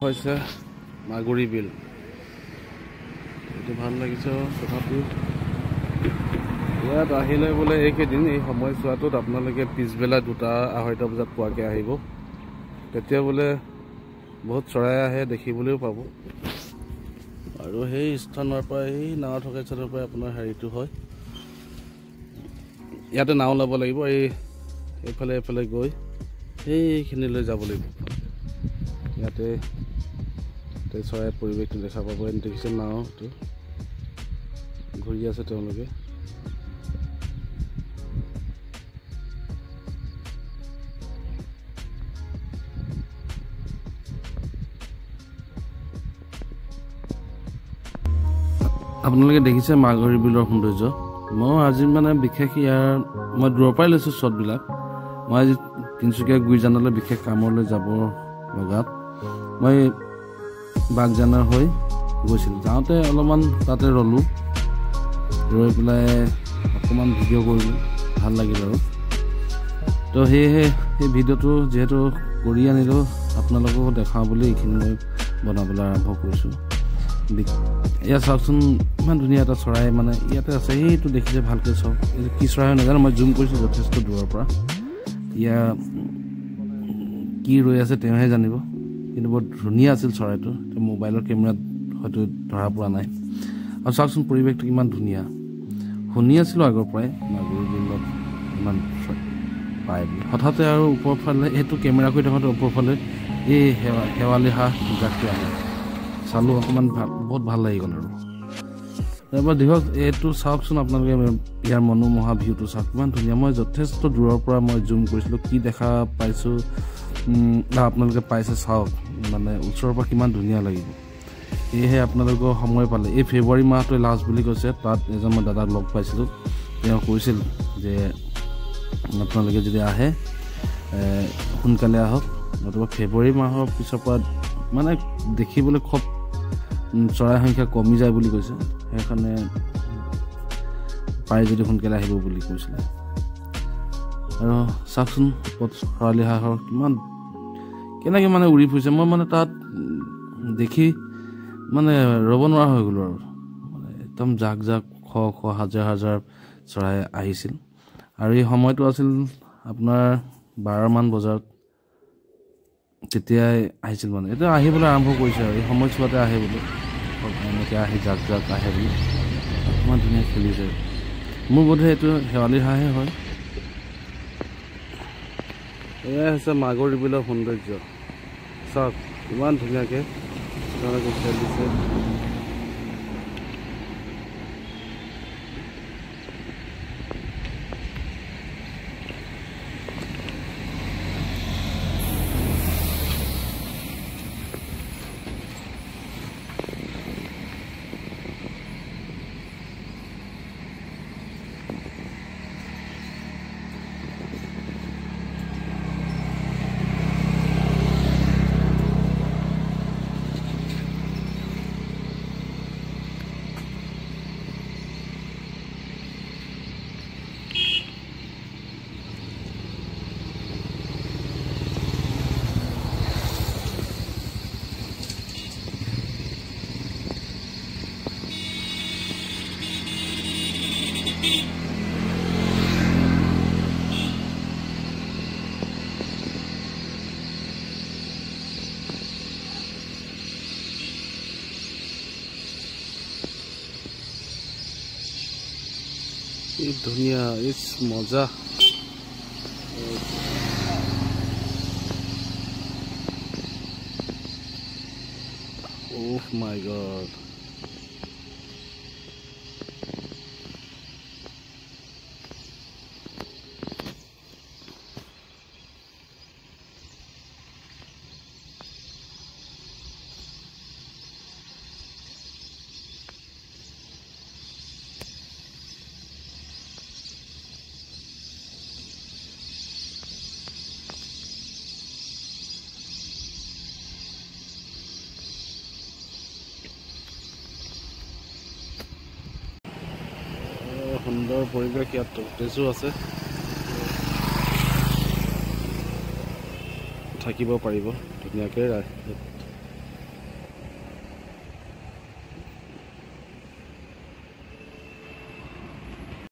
হৈছে মাগুৰী বিল এইটো ভাল লাগিছে তথাপি ইয়াত আহিলে বোলে এইকেইদিন এই সময়ছোৱাটোত আপোনালোকে পিছবেলা 2-2:30 বজাত পোৱাকৈ আহিব তেতিয়া বোলে বহুত চৰাই আহে দেখিবলৈও পাব আৰু সেই স্থানৰ পৰা এই নাও থকা স্থানৰ পৰা আপোনাৰ হেৰিটো হয় ইয়াতে নাও ল'ব লাগিব এইফালে এইফালে গৈ সেইখিনিলৈ যাব লাগিব ইয়াতে চৰাই পৰিৱেশটো দেখা পাব এনে দেখিছে নাওটো ঘূৰি আছে তেওঁলোকে আপোনালোকে দেখিছে মাগুৰী বিলৰ সৌন্দৰ্য মই আজি মানে বিশেষ ইয়াৰ মই দূৰৰ পৰাই লৈছোঁ শ্বটবিলাক মই আজি তিনিচুকীয়া গুৰিজানলৈ বিশেষ কামলৈ যাব লগাত মই বাগজানৰ হৈ গৈছিলোঁ যাওঁতে অলপমান তাতে ৰ'লোঁ ৰৈ পেলাই অকণমান ভিডিঅ' কৰিলোঁ ভাল লাগিল আৰু তো সেয়েহে সেই ভিডিঅ'টো যিহেতু কৰি আনিলোঁ আপোনালোককো দেখাওঁ বুলি এইখিনি মই বনাবলৈ আৰম্ভ কৰিছোঁ এয়া চাওকচোন ইমান ধুনীয়া এটা চৰাই মানে ইয়াতে আছে সেইটো দেখিছে ভালকৈ চাওক এইটো কি চৰাই হয় নাজানো মই জুম কৰিছোঁ যথেষ্ট দূৰৰ পৰা ইয়াৰ কি ৰৈ আছে তেওঁহে জানিব কিন্তু বৰ ধুনীয়া আছিল চৰাইটো মোবাইলৰ কেমেৰাত হয়তো ধৰা পৰা নাই আৰু চাওকচোন পৰিৱেশটো কিমান ধুনীয়া শুনি আছিলোঁ আগৰ পৰাই মাগুৰী বিলত ইমান পায় বুলি হঠাতে আৰু ওপৰৰ ফালে এইটো কেমেৰা কৰি থাকোঁতে ওপৰৰ ফালে এই শেৱালি হাঁহ জাকটো আহে চালোঁ অকণমান বহুত ভাল লাগি গ'ল আৰু তাৰপৰা দিয়ক এইটো চাওকচোন আপোনালোকে ইয়াৰ মনোমোহা ভিউটো চাওক কিমান ধুনীয়া মই যথেষ্ট দূৰৰ পৰা মই জুম কৰিছিলোঁ কি দেখা পাইছোঁ আপোনালোকে পাইছে চাওক মানে ওচৰৰ পৰা কিমান ধুনীয়া লাগিব সেয়েহে আপোনালোকৰ সময় পালে এই ফেব্ৰুৱাৰী মাহটোৱে লাষ্ট বুলি কৈছে তাত এজন মই দাদাক লগ পাইছিলোঁ তেওঁ কৈছিল যে আপোনালোকে যদি আহে সোনকালে আহক নতুবা ফেব্ৰুৱাৰী মাহৰ পিছৰ পৰা মানে দেখিবলৈ খুব চৰাই সংখ্যা কমি যায় বুলি কৈছে সেইকাৰণে পাৰি যদি সোনকালে আহিব বুলি কৈছিলে আৰু চাওকচোন শেৱালি হাঁহৰ কিমান কেনেকৈ মানে উৰি ফুৰিছে মই মানে তাত দেখি মানে ৰ'ব নোৱাৰা হৈ গ'লোঁ আৰু মানে একদম জাক জাক শ হাজাৰ হাজাৰ চৰাই আহিছিল আৰু এই সময়টো আছিল আপোনাৰ 12মান বজাত তেতিয়াই আহিছিল মানে এতিয়া আহিবলৈ আৰম্ভ কৰিছে আৰু এই সময়ছোৱাতে আহে বোলে এনেকৈ আহি জাক জাক আহে বুলি ইমান ধুনীয়া খেলিছে মোৰ বোধে এইটো শেৱালি হাঁহে হয় এয়াই হৈছে মাগুৰী বিলৰ সৌন্দৰ্য চাওক ইমান ধুনীয়াকৈ তেওঁলোকে খেলিছে কি ধুনীয়া ইস মজা ওহ মাই গড সুন্দৰ পৰিৱেশ ইয়াত টেজো আছে থাকিব পাৰিব ধুনীয়াকৈ